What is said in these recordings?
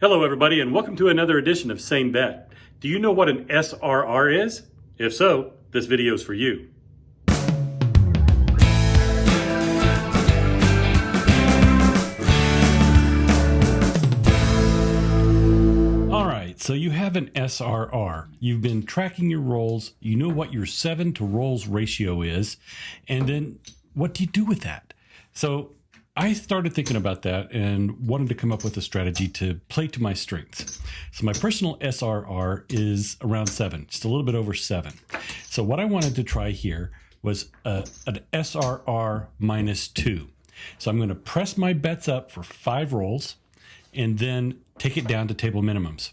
Hello everybody and welcome to another edition of Same Bet. Do you know what an SRR is? If so, this video is for you. All right, so you have an SRR. You've been tracking your rolls. You know what your 7 to rolls ratio is. And then what do you do with that? So I started thinking about that and wanted to come up with a strategy to play to my strengths. So my personal SRR is around 7, just a little bit over 7. So what I wanted to try here was an SRR minus 2. So I'm going to press my bets up for 5 rolls and then take it down to table minimums.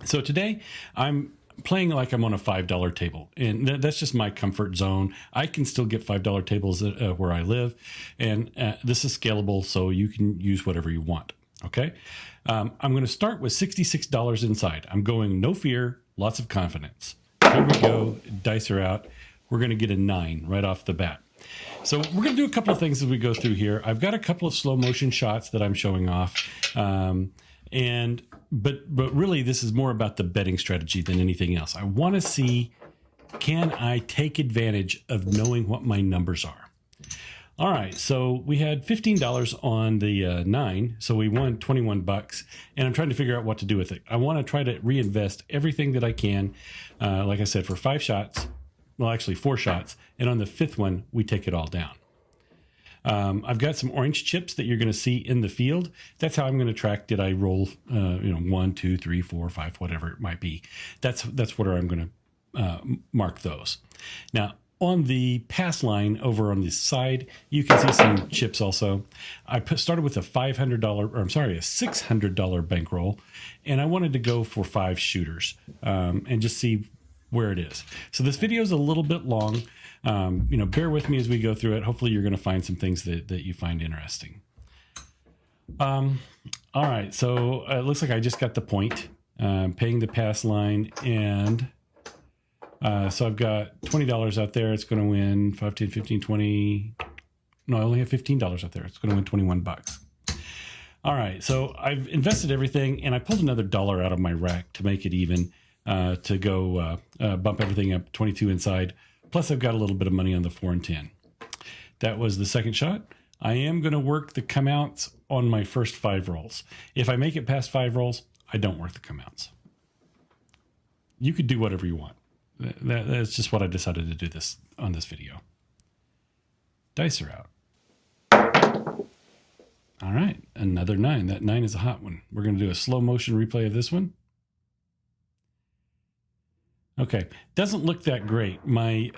So today I'm playing like I'm on a $5 table, and that's just my comfort zone. I can still get $5 tables where I live, and this is scalable, so you can use whatever you want. Okay, I'm going to start with $66 inside. I'm going no fear, lots of confidence. Here we go. Dice are out. We're going to get a 9 right off the bat. So we're going to do a couple of things as we go through here. I've got a couple of slow motion shots that I'm showing off. But really this is more about the betting strategy than anything else. I want to see, can I take advantage of knowing what my numbers are? All right, so we had $15 on the 9, so we won 21 bucks, and I'm trying to figure out what to do with it. I want to try to reinvest everything that I can, like I said, for 5 shots, well, actually 4 shots, and on the 5th one, we take it all down. I've got some orange chips that you're going to see in the field. That's how I'm going to track, did I roll, 1, 2, 3, 4, 5, whatever it might be. That's where I'm going to mark those. Now, on the pass line over on the side, you can see some chips also. I started with a $600 bankroll, and I wanted to go for 5 shooters and just see where it is. So this video is a little bit long. Bear with me as we go through it. Hopefully you're going to find some things that you find interesting. All right, so it looks like I just got the point, paying the pass line, and so I've got $20 out there. It's going to win 5, 10, 15, 20. No, I only have $15 out there. It's going to win 21 bucks. All right, so I've invested everything, and I pulled another dollar out of my rack to make it even, to go bump everything up 22 inside. Plus, I've got a little bit of money on the 4 and 10. That was the second shot. I am going to work the come outs on my first 5 rolls. If I make it past 5 rolls, I don't work the come outs. You could do whatever you want. That's just what I decided to do this on this video. Dice are out. All right, another 9. That 9 is a hot one. We're going to do a slow motion replay of this one. Okay, doesn't look that great. I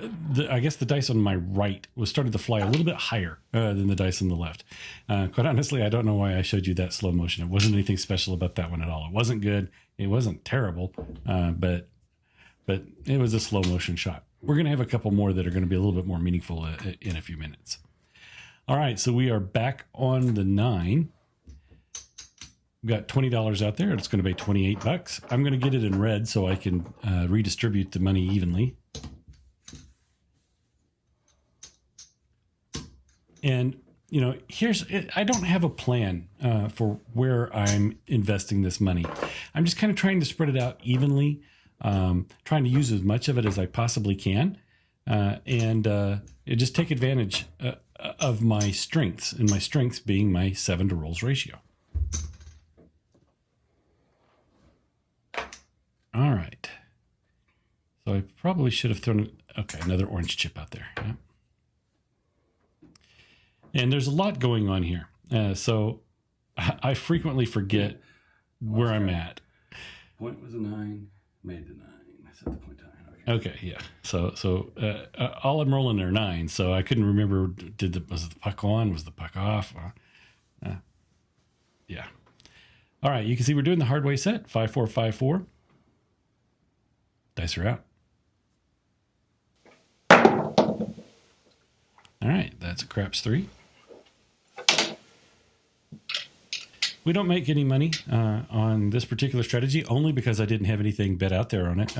guess the dice on my right was started to fly a little bit higher than the dice on the left. Quite honestly, I don't know why I showed you that slow motion. It wasn't anything special about that one at all. It wasn't good. It wasn't terrible, but it was a slow motion shot. We're going to have a couple more that are going to be a little bit more meaningful in a few minutes. All right, so we are back on the 9. We've got $20 out there. It's going to be 28 bucks. I'm going to get it in red so I can redistribute the money evenly. And, I don't have a plan for where I'm investing this money. I'm just kind of trying to spread it out evenly, trying to use as much of it as I possibly can, and just take advantage of my strengths, and my strengths being my 7 to rolls ratio. All right. So I probably should have thrown, another orange chip out there. Yeah. And there's a lot going on here. So I frequently forget where I'm at. Point was a 9, made the 9. I set the point to 9. Okay, yeah. So all I'm rolling are 9. So I couldn't remember, was the puck on? Was the puck off? Yeah. All right, you can see we're doing the Hardway set, 5, 4, 5, 4. Dice are out. All right, that's a craps 3. We don't make any money on this particular strategy, only because I didn't have anything bet out there on it.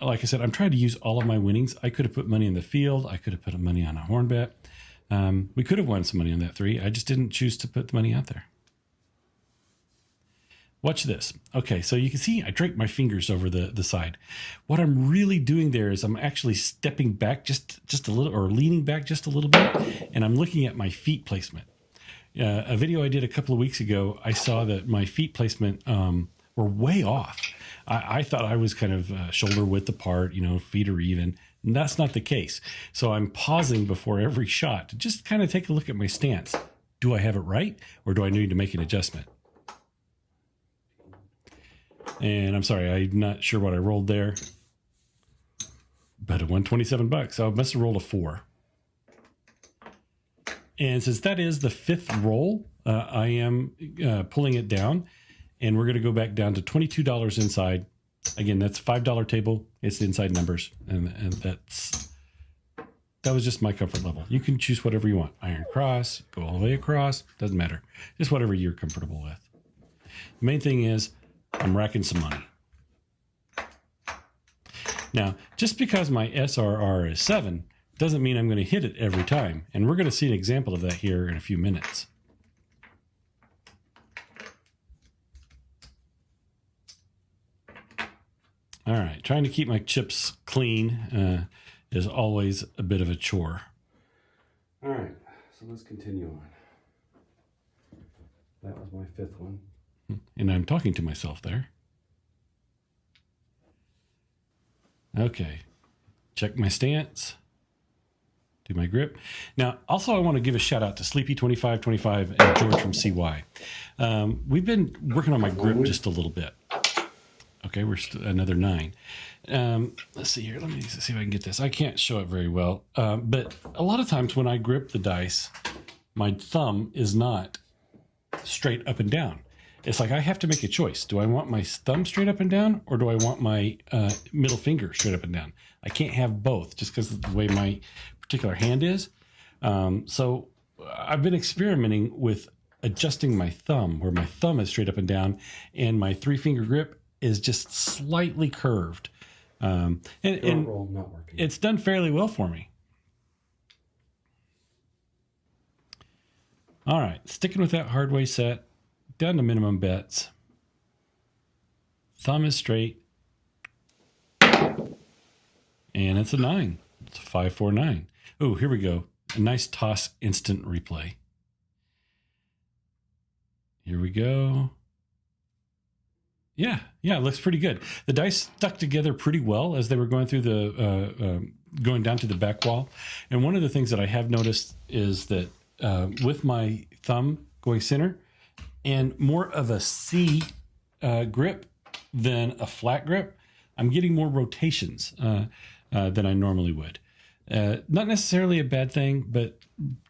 Like I said, I'm trying to use all of my winnings. I could have put money in the field. I could have put money on a horn bet. We could have won some money on that 3. I just didn't choose to put the money out there. Watch this. Okay, so you can see I drape my fingers over the side. What I'm really doing there is I'm actually stepping back just a little, or leaning back just a little bit, and I'm looking at my feet placement. A video I did a couple of weeks ago, I saw that my feet placement were way off. I thought I was kind of shoulder width apart, feet are even. And that's not the case. So I'm pausing before every shot to just kind of take a look at my stance. Do I have it right, or do I need to make an adjustment? And I'm sorry, I'm not sure what I rolled there. But it won $27. So I must have rolled a 4. And since that is the 5th roll, I am pulling it down. And we're going to go back down to $22 inside. Again, that's $5 table. It's the inside numbers. And that was just my comfort level. You can choose whatever you want. Iron cross, go all the way across. Doesn't matter. Just whatever you're comfortable with. The main thing is I'm racking some money. Now, just because my SRR is 7 doesn't mean I'm going to hit it every time. And we're going to see an example of that here in a few minutes. All right, trying to keep my chips clean is always a bit of a chore. All right, so let's continue on. That was my 5th one. And I'm talking to myself there. Okay, check my stance. Do my grip. Now, also, I want to give a shout out to Sleepy2525 and George from CY. We've been working on my grip just a little bit. Okay, we're another 9. Let's see here. Let me see if I can get this. I can't show it very well. But a lot of times when I grip the dice, my thumb is not straight up and down. It's like I have to make a choice. Do I want my thumb straight up and down, or do I want my middle finger straight up and down? I can't have both just because of the way my particular hand is. So I've been experimenting with adjusting my thumb, where my thumb is straight up and down and my 3-finger grip is just slightly curved. And not working. It's done fairly well for me. All right, sticking with that Hardway set, down to minimum bets. Thumb is straight. And it's a 9. It's a 5-4-9. Oh, here we go. A nice toss instant replay. Here we go. Yeah, it looks pretty good. The dice stuck together pretty well as they were going through going down to the back wall. And one of the things that I have noticed is that with my thumb going center and more of a C grip than a flat grip, I'm getting more rotations than I normally would. Not necessarily a bad thing, but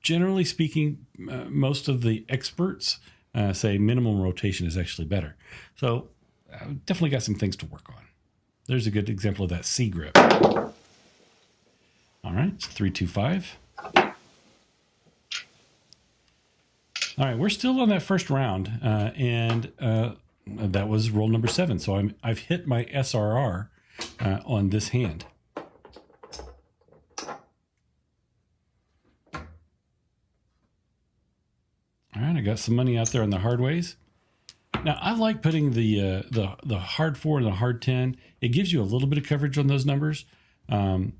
generally speaking, most of the experts say minimum rotation is actually better. So I've definitely got some things to work on. There's a good example of that C grip. All right, it's 3-2-5. All right, we're still on that first round, and that was roll number 7. So I've hit my SRR on this hand. All right, I got some money out there on the Hardways. Now, I like putting the hard 4 and the hard 10. It gives you a little bit of coverage on those numbers. In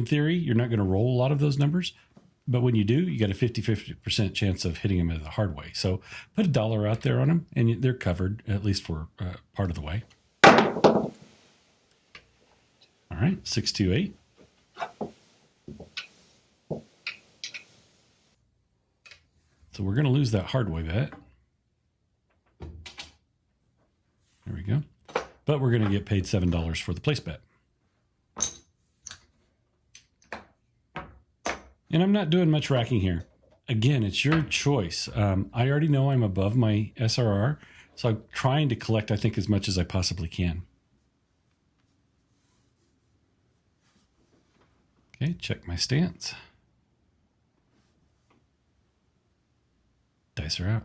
theory, you're not going to roll a lot of those numbers. But when you do, you got a 50% chance of hitting them at the hard way. So put $1 out there on them, and they're covered, at least for part of the way. All right, 6-2-8. So we're going to lose that hard way bet. There we go. But we're going to get paid $7 for the place bet. And I'm not doing much racking here. Again, it's your choice. I already know I'm above my SRR, so I'm trying to collect, I think, as much as I possibly can. Okay, check my stance. Dice are out.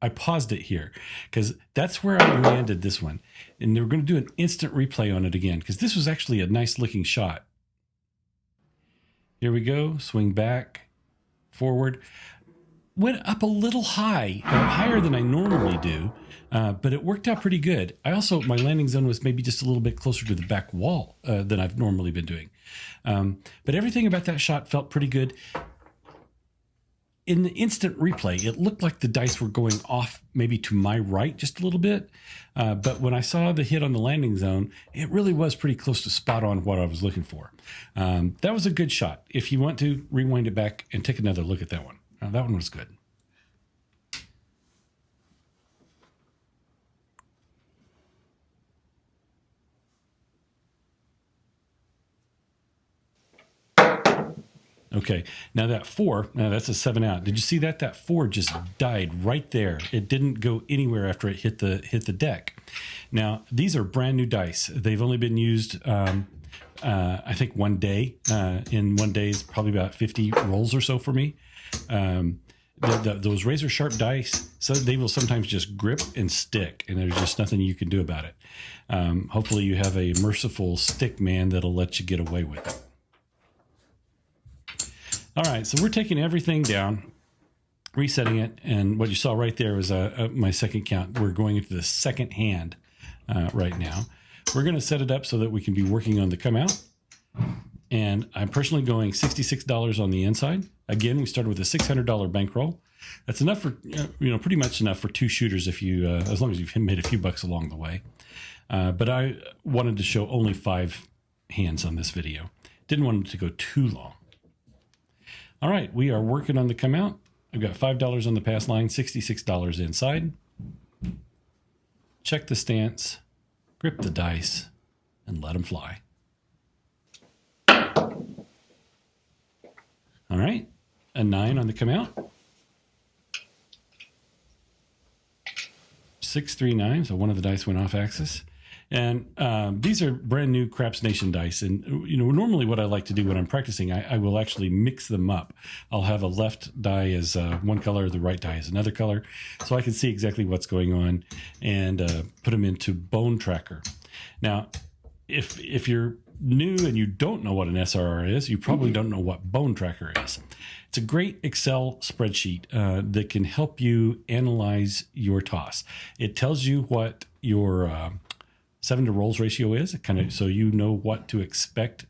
I paused it here because that's where I landed this one. And we're going to do an instant replay on it again because this was actually a nice looking shot. Here we go. Swing back, forward. went up a little high, higher than I normally do, but it worked out pretty good. My landing zone was maybe just a little bit closer to the back wall than I've normally been doing. But everything about that shot felt pretty good. In the instant replay, it looked like the dice were going off maybe to my right just a little bit. But when I saw the hit on the landing zone, it really was pretty close to spot on what I was looking for. That was a good shot. If you want to rewind it back and take another look at that one. That one was good. Okay, now that 4, now that's a 7 out. Did you see that? That 4 just died right there. It didn't go anywhere after it hit the deck. Now, these are brand new dice. They've only been used, I think, one day. In one day is probably about 50 rolls or so for me. Those razor sharp dice, so they will sometimes just grip and stick, and there's just nothing you can do about it. Hopefully you have a merciful stick man that'll let you get away with it. All right, so we're taking everything down, resetting it, and what you saw right there was my second count. We're going into the second hand right now. We're going to set it up so that we can be working on the come out, and I'm personally going $66 on the inside. Again, we started with a $600 bankroll. That's enough for, pretty much enough for 2 shooters if you, as long as you've made a few bucks along the way. But I wanted to show only 5 hands on this video. Didn't want it to go too long. All right, we are working on the come out. I've got $5 on the pass line, $66 inside. Check the stance, grip the dice, and let them fly. All right, a 9 on the come out. 6, 3, 9, so one of the dice went off axis. And these are brand new Craps Nation dice. And, normally what I like to do when I'm practicing, I will actually mix them up. I'll have a left die as one color, the right die as another color, so I can see exactly what's going on and put them into Bone Tracker. Now, if you're new and you don't know what an SRR is, you probably don't know what Bone Tracker is. It's a great Excel spreadsheet that can help you analyze your toss. It tells you what your 7 to rolls ratio is, kind of, so you know what to expect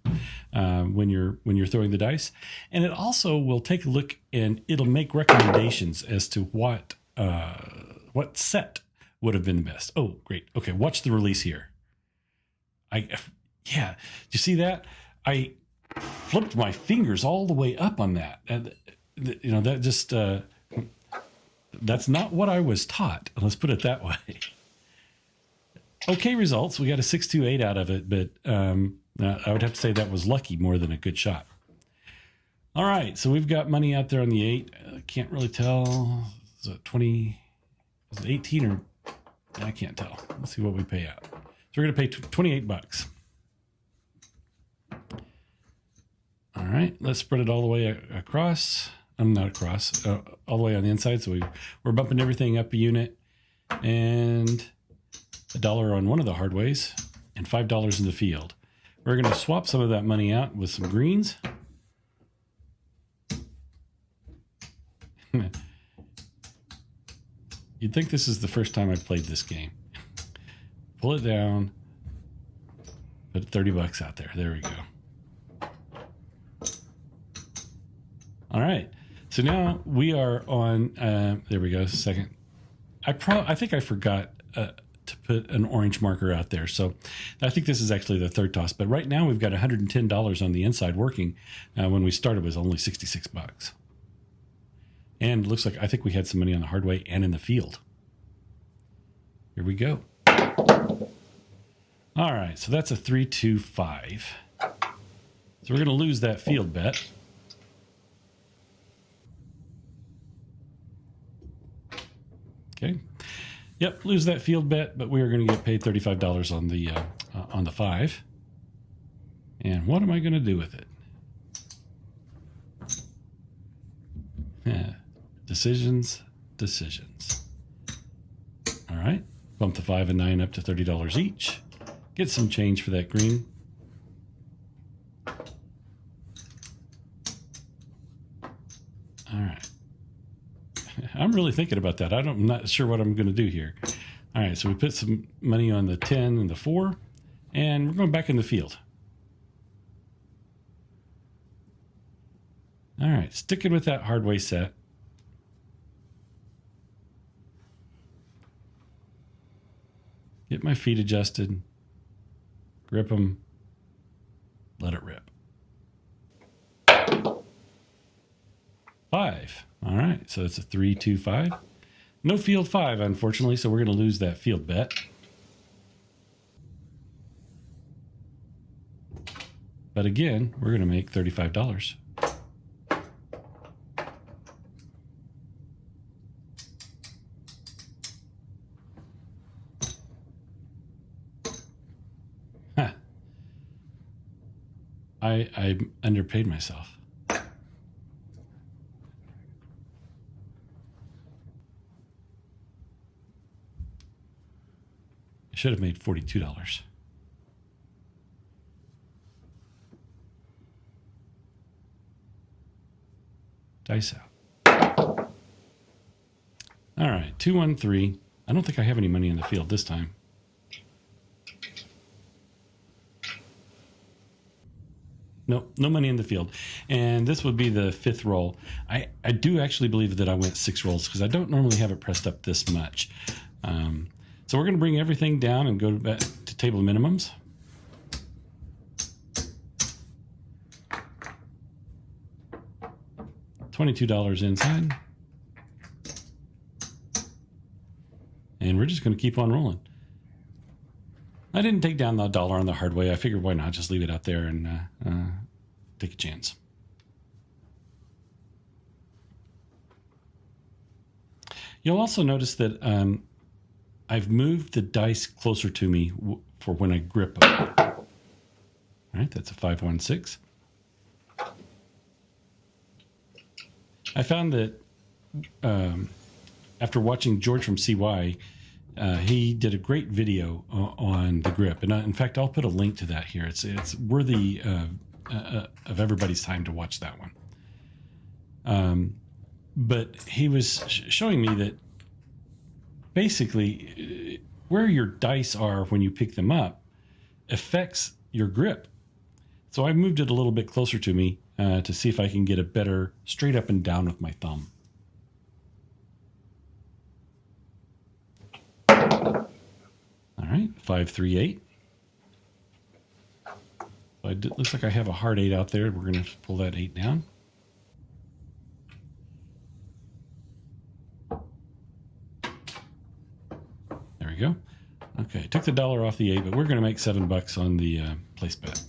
when you're throwing the dice, and it also will take a look and it'll make recommendations as to what set would have been the best. Oh, great. Okay, watch the release here. Did you see that? I flipped my fingers all the way up on that, and that just that's not what I was taught. Let's put it that way. Okay results. We got a 628 out of it, but I would have to say that was lucky more than a good shot. All right, so we've got money out there on the 8. I can't really tell. Is it 20? Is it 18 or? I can't tell. Let's see what we pay out. So we're going to pay 28 bucks. All right, let's spread it all the way across. I'm not across, all the way on the inside. So we're bumping everything up a unit, and $1 on one of the Hardways, and $5 in the field. We're going to swap some of that money out with some greens. You'd think this is the first time I've played this game. Pull it down, put 30 bucks out there. There we go. All right. So now we are on, there we go, second. I think I forgot to put an orange marker out there. So I think this is actually the third toss. But right now we've got $110 on the inside working. When we started, it was only 66 bucks. And it looks like I think we had some money on the Hardway and in the field. Here we go. All right, so that's a 3-2-5. So we're going to lose that field bet. Okay. Yep, lose that field bet, but we are going to get paid $35 on the 5. And what am I going to do with it? Yeah. Decisions. All right. Bump the 5 and 9 up to $30 each. Get some change for that green. All right. really thinking about that. I'm not sure what I'm going to do here. All right, so we put some money on the 10 and the 4, and we're going back in the field. All right, sticking with that Hardway set. Get my feet adjusted. Grip them. Let it rip. 5. All right, so it's a 3, 2, 5. No field 5, unfortunately, so we're going to lose that field bet. But again, we're going to make $35. Huh. I underpaid myself. Should have made $42. Dice out. All right, 2, 1, 3. I don't think I have any money in the field this time. Nope, no money in the field. And this would be the 5th roll. I do actually believe that I went 6 rolls because I don't normally have it pressed up this much. So we're going to bring everything down and go back to table minimums. $22 inside. And we're just going to keep on rolling. I didn't take down the dollar on the Hardway. I figured why not just leave it out there and take a chance. You'll also notice that I've moved the dice closer to me for when I grip them. All right, that's a 5, 1, 6. I found that after watching George from CY, he did a great video on the grip. And in fact, I'll put a link to that here. It's worthy of everybody's time to watch that one. But he was showing me that basically where your dice are when you pick them up affects your grip. So I moved it a little bit closer to me to see if I can get a better straight up and down with my thumb. All right, 5, 3, 8. It looks like I have a hard 8 out there. We're going to pull that 8 down. There we go. Okay, took the dollar off the 8, but we're going to make $7 on the place bet.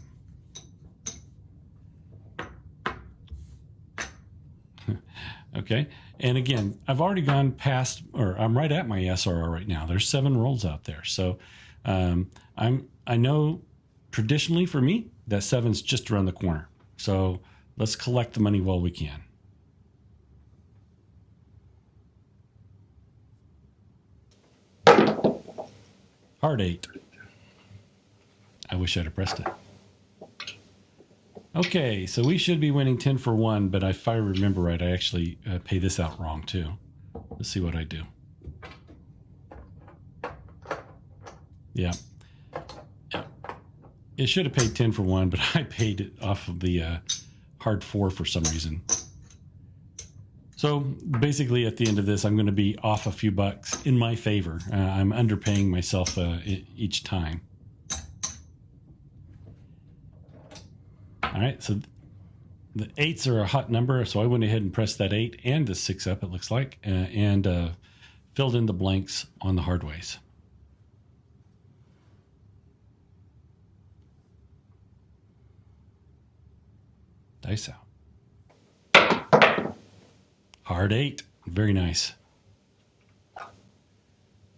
Okay, and again, I've already gone past, or I'm right at my SRR right now. There's 7 rolls out there, so I know traditionally for me that 7's just around the corner. So let's collect the money while we can. Hard 8. I wish I'd have pressed it. Okay, so we should be winning 10 for 1, but if I remember right, I actually pay this out wrong too. Let's see what I do. Yeah. It should have paid 10 for 1, but I paid it off of the hard 4 for some reason. So basically at the end of this, I'm going to be off a few bucks in my favor. I'm underpaying myself each time. All right, so the 8s are a hot number, so I went ahead and pressed that 8 and the 6 up, it looks like, and filled in the blanks on the Hardways. Dice out. Hard 8. Very nice.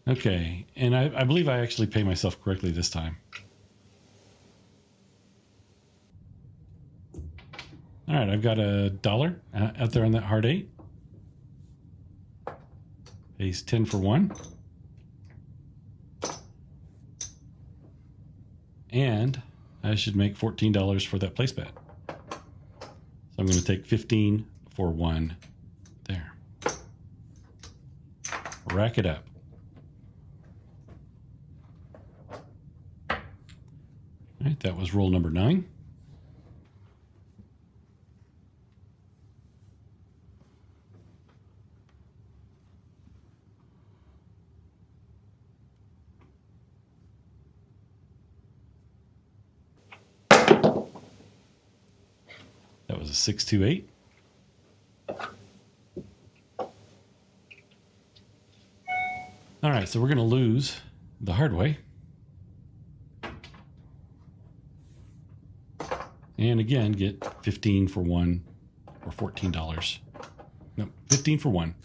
Okay, and I believe I actually pay myself correctly this time. All right, I've got $1 out there on that hard 8. Pays 10 for 1. And I should make $14 for that place bet. So I'm going to take 15 for 1 there. rack it up. All right, that was roll number 9. That was a 628. All right, so we're going to lose the Hardway. And again, get 15 for 1 or $14. No, 15 for 1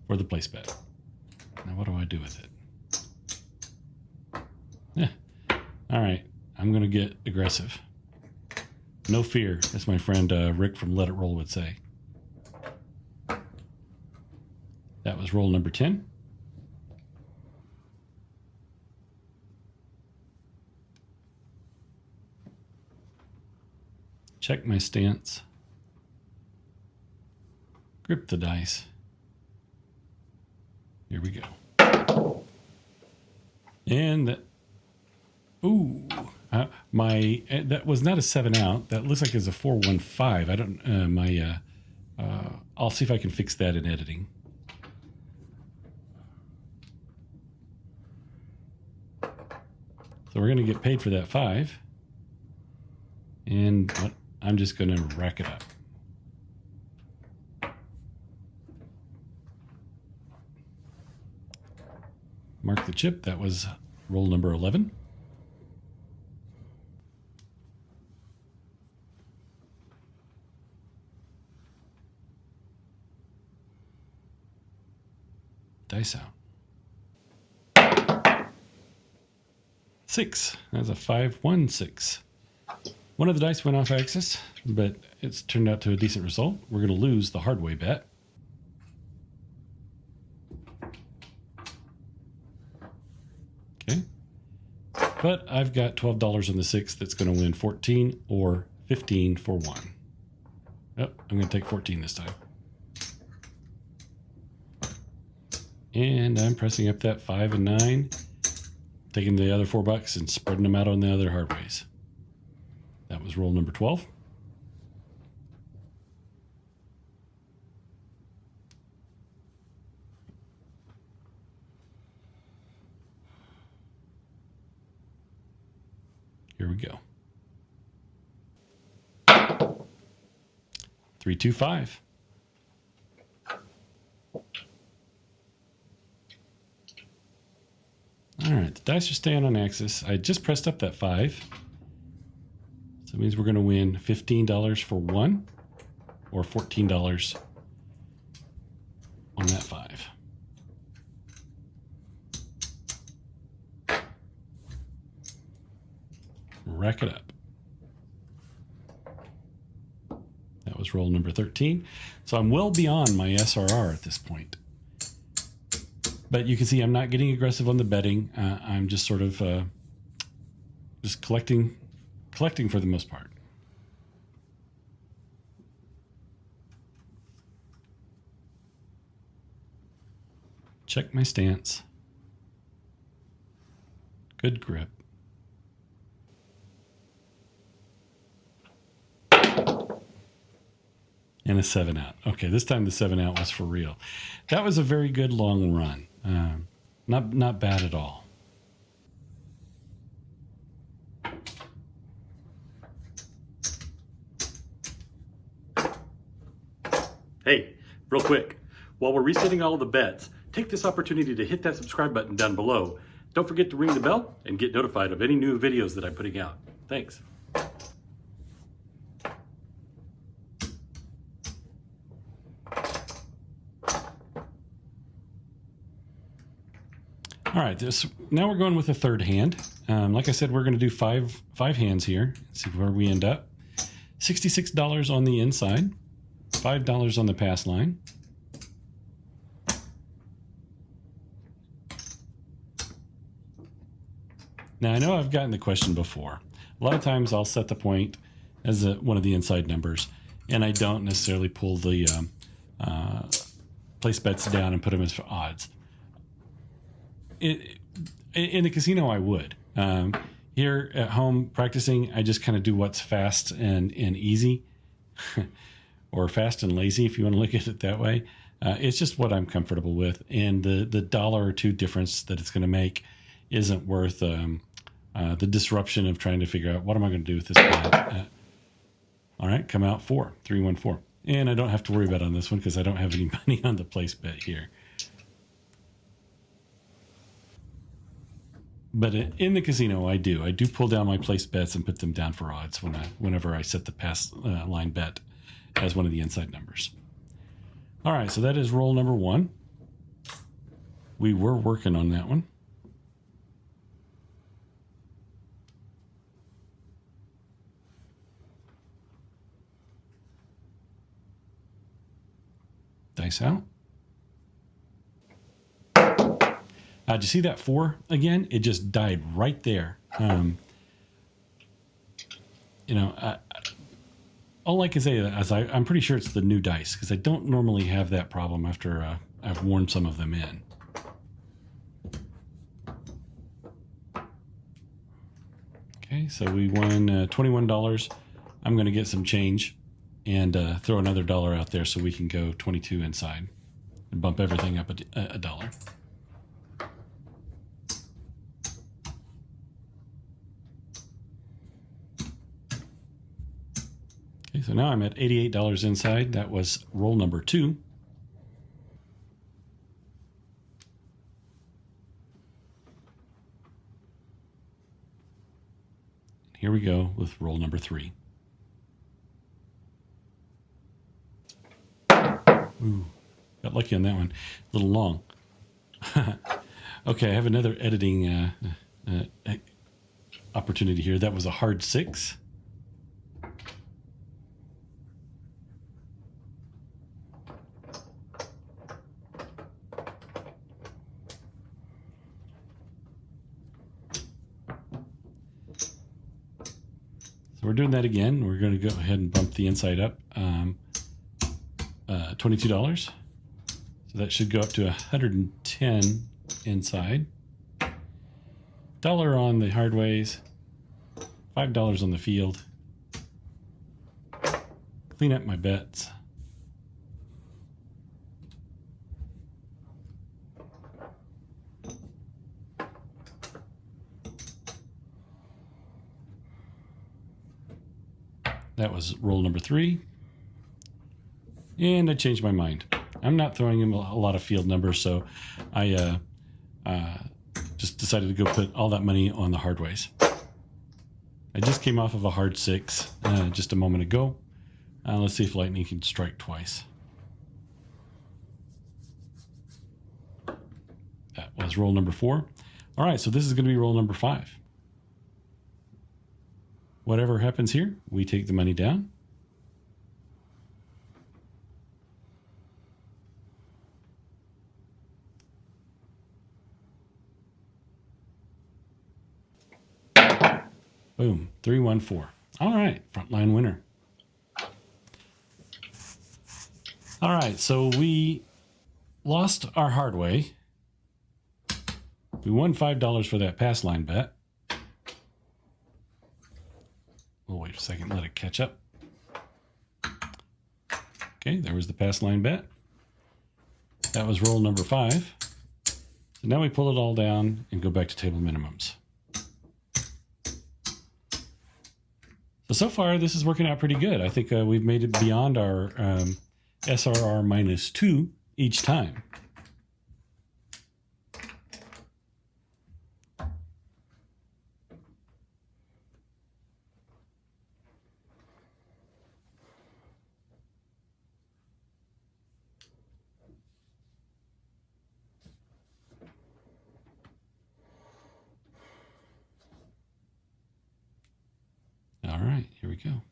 for the place bet. Now, what do I do with it? Yeah. All right, I'm going to get aggressive. No fear, as my friend Rick from Let It Roll would say. That was roll number 10. Check my stance. Grip the dice. Here we go. And that, ooh, that was not a 7 out. That looks like it's a 415. I don't, I'll see if I can fix that in editing. So we're going to get paid for that 5. And I'm just going to rack it up. Mark the chip. That was roll number 11. Dice out. 6. That's a 5-1-6. One of the dice went off axis, but it's turned out to a decent result. We're going to lose the Hardway bet. Okay. But I've got $12 on the 6 that's going to win 14 or 15 for 1. Oh, I'm going to take 14 this time. And I'm pressing up that 5 and 9, taking the other $4 and spreading them out on the other Hardways. That was roll number 12. Here we go. 325. All right, the dice are staying on axis. I just pressed up that 5. So it means we're going to win $15 for 1 or $14 on that 5. Rack it up. That was roll number 13. So I'm well beyond my SRR at this point. But you can see I'm not getting aggressive on the betting. I'm just sort of just collecting for the most part. Check my stance. Good grip. And a 7 out. Okay, this time the 7 out was for real. That was a very good long run. Not bad at all. Hey, real quick, while we're resetting all of the bets, take this opportunity to hit that subscribe button down below. Don't forget to ring the bell and get notified of any new videos that I'm putting out. Thanks. All right, now we're going with a third hand. Like I said, we're going to do five hands here. See where we end up. $66 on the inside, $5 on the pass line. Now, I know I've gotten the question before. A lot of times I'll set the point as one of the inside numbers, and I don't necessarily pull the place bets down and put them as odds. In the casino, I would. Here at home practicing, I just kind of do what's fast and easy, or fast and lazy, if you want to look at it that way. It's just what I'm comfortable with, and the dollar or two difference that it's going to make isn't worth the disruption of trying to figure out what am I going to do with this bet. All right, come out 3-1-4, and I don't have to worry about on this one because I don't have any money on the place bet here. But in the casino, I do pull down my place bets and put them down for odds whenever I set the pass line bet as one of the inside numbers. All right, so that is roll number 1. We were working on that one. Dice out. Did you see that 4 again? It just died right there. All I can say is I'm pretty sure it's the new dice because I don't normally have that problem after I've worn some of them in. Okay, so we won $21. I'm going to get some change and throw another $1 out there so we can go 22 inside and bump everything up a $1. Okay, so now I'm at $88 inside. That was roll number 2. Here we go with roll number 3. Ooh, got lucky on that one. A little long. Okay, I have another editing opportunity here. That was a hard 6. So we're doing that again. We're going to go ahead and bump the inside up. $22. So that should go up to 110 inside. $1 on the Hardways. $5 on the field. Clean up my bets. That was roll number 3. And I changed my mind. I'm not throwing him a lot of field numbers, so I just decided to go put all that money on the Hardways. I just came off of a hard 6 just a moment ago. Let's see if lightning can strike twice. That was roll number 4. All right, so this is going to be roll number 5. Whatever happens here, we take the money down. Boom, 3-1-4. All right, frontline winner. All right, so we lost our Hardway. We won $5 for that pass line bet. We'll wait a second, let it catch up. Okay, there was the pass line bet. That was roll number 5. So now we pull it all down and go back to table minimums. So far, this is working out pretty good. I think we've made it beyond our SRR -2 each time. All right, here we go.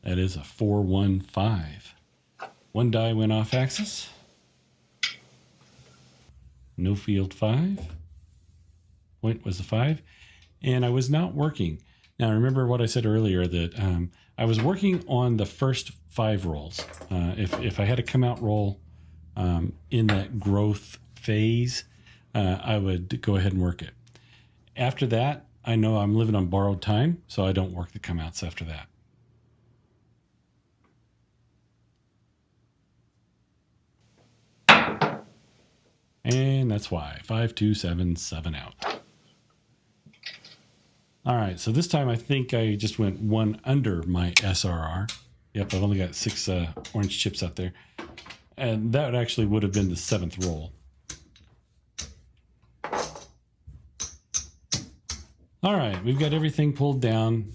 That is a 4-1-5. One die went off axis. No field 5. Point was a 5. And I was not working. Now, remember what I said earlier that I was working on the first 5 rolls. If I had a come out roll in that growth phase, I would go ahead and work it. After that, I know I'm living on borrowed time, so I don't work the come outs after that. And that's why 5, 2, 7, 7 out. All right, so this time I think I just went 1 under my SRR. Yep, I've only got 6 orange chips out there. And that actually would have been the 7th roll. All right, we've got everything pulled down.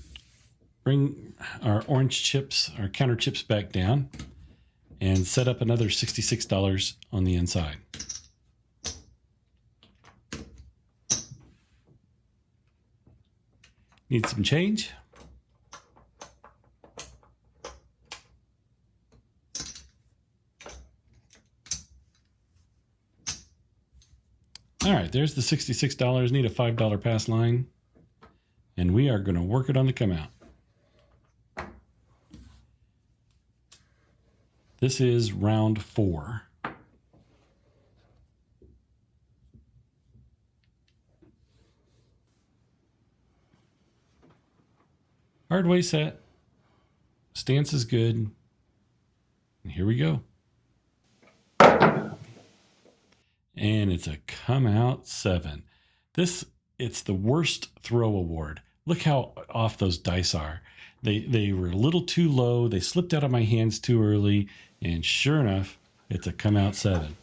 Bring our orange chips, our counter chips back down, and set up another $66 on the inside. Need some change? All right, there's the $66. Need a $5 pass line. And we are going to work it on the come out. This is round 4. Hardway set. Stance is good. And here we go. And it's a come out 7. It's the worst throw award. Look how off those dice are. They were a little too low. They slipped out of my hands too early. And sure enough, it's a come out 7.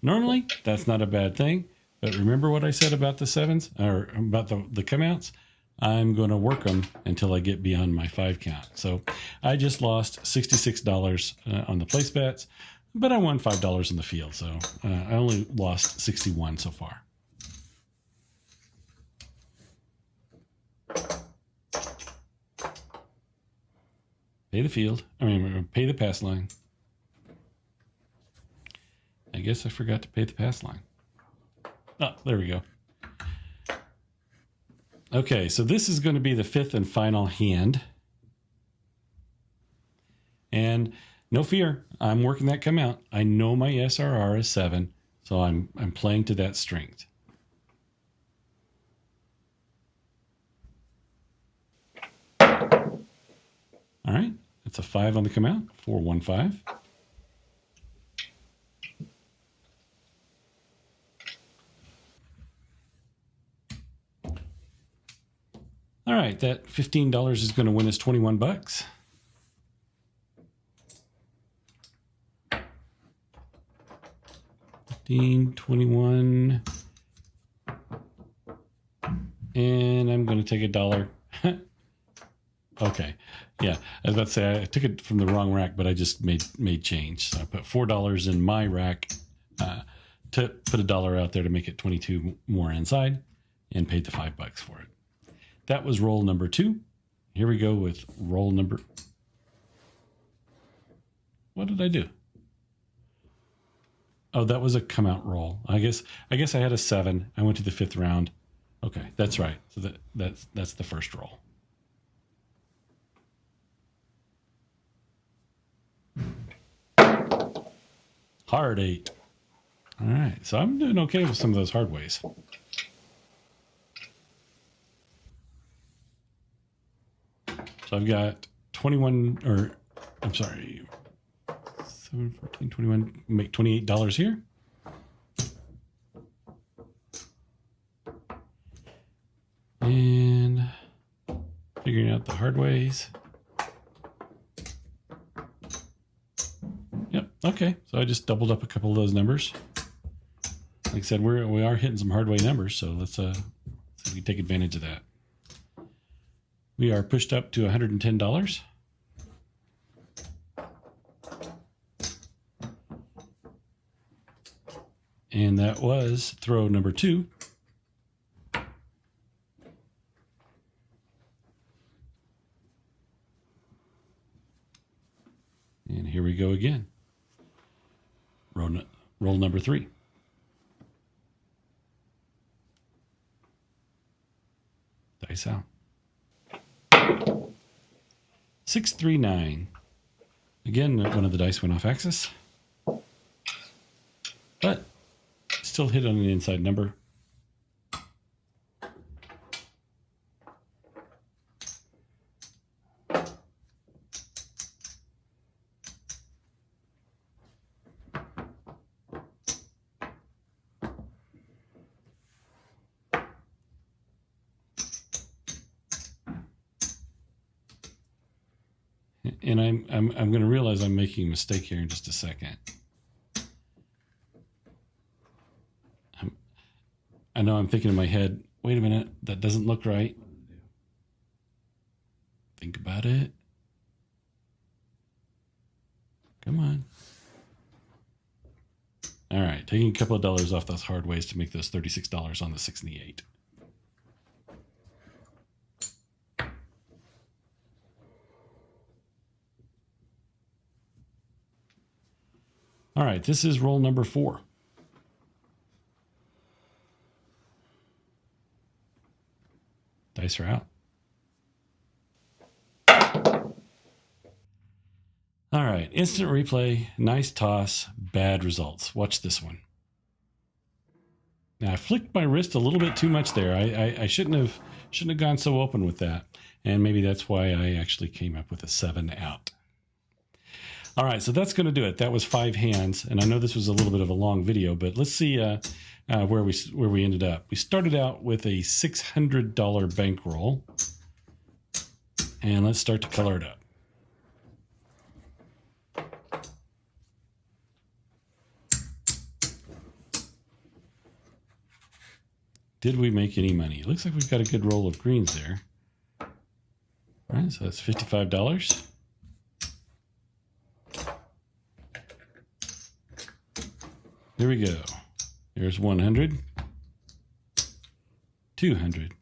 Normally, that's not a bad thing. But remember what I said about the 7s, or about the come outs? I'm going to work them until I get beyond my 5 count. So I just lost $66 on the place bets, but I won $5 in the field. So I only lost 61 so far. Pay the field. Pay the pass line. I guess I forgot to pay the pass line. Oh, there we go. Okay, so this is going to be the 5th and final hand. And no fear, I'm working that come out. I know my SRR is 7, so I'm playing to that strength. All right, it's a 5 on the come out, 4, 1, 5. All right, that $15 is going to win us 21 bucks. $15.21. And I'm going to take $1. Okay. Yeah, I was about to say I took it from the wrong rack, but I just made change. So I put $4 in my rack to put $1 out there to make it 22 more inside, and paid the $5 for it. That was roll number 2. Here we go with roll number. What did I do? Oh, that was a come out roll. I guess I had a 7. I went to the 5th round. Okay, that's right. So that's the first roll. Hard 8. All right, so I'm doing okay with some of those hard ways. So I've got 21, or I'm sorry, 7, 14, 21, make $28 here. And figuring out the hard ways. Yep, okay, so I just doubled up a couple of those numbers. Like I said, we are hitting some hard way numbers, so let's see if we take advantage of that. We are pushed up to $110. And that was throw number 2. And here we go again. Roll number 3. Dice out. 639. Again, one of the dice went off axis, but still hit on an inside number. And I'm going to realize I'm making a mistake here in just a second. I know I'm thinking in my head, wait a minute, that doesn't look right. Think about it. Come on. All right, taking a couple of dollars off those Hardways to make those $36 on the 6 and the 8. All right, this is roll number 4. Dice are out. All right, instant replay, nice toss, bad results. Watch this one. Now I flicked my wrist a little bit too much there. I shouldn't have gone so open with that, and maybe that's why I actually came up with a 7 out. All right, so that's going to do it. That was 5 hands, and I know this was a little bit of a long video, but let's see where we ended up. We started out with a $600 bankroll, and let's start to color it up. Did we make any money? It looks like we've got a good roll of greens there. All right, so that's $55. There we go. There's 100, 200,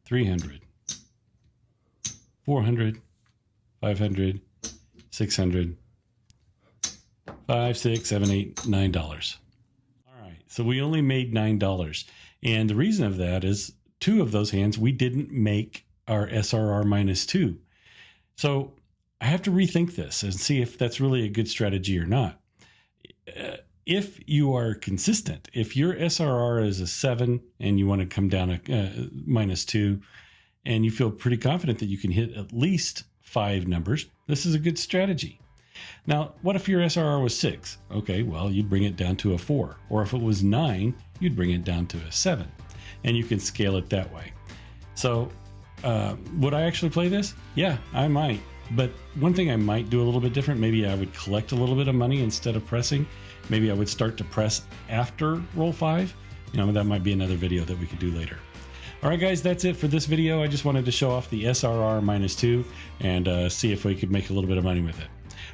300, 400, 500, 600, 5, 6, 7, 8, $9. All right, so we only made $9. And the reason of that is 2 of those hands, we didn't make our SRR -2. So I have to rethink this and see if that's really a good strategy or not. If you are consistent, if your SRR is a 7 and you want to come down a -2 and you feel pretty confident that you can hit at least 5 numbers, this is a good strategy. Now, what if your SRR was 6? Okay, well, you'd bring it down to a 4. Or if it was 9, you'd bring it down to a 7. And you can scale it that way. So would I actually play this? Yeah, I might. But one thing I might do a little bit different, maybe I would collect a little bit of money instead of pressing. Maybe I would start to press after roll 5. You know, that might be another video that we could do later. All right, guys, that's it for this video. I just wanted to show off the SRR -2 and see if we could make a little bit of money with it.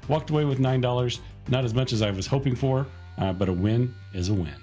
Walked away with $9, not as much as I was hoping for, but a win is a win.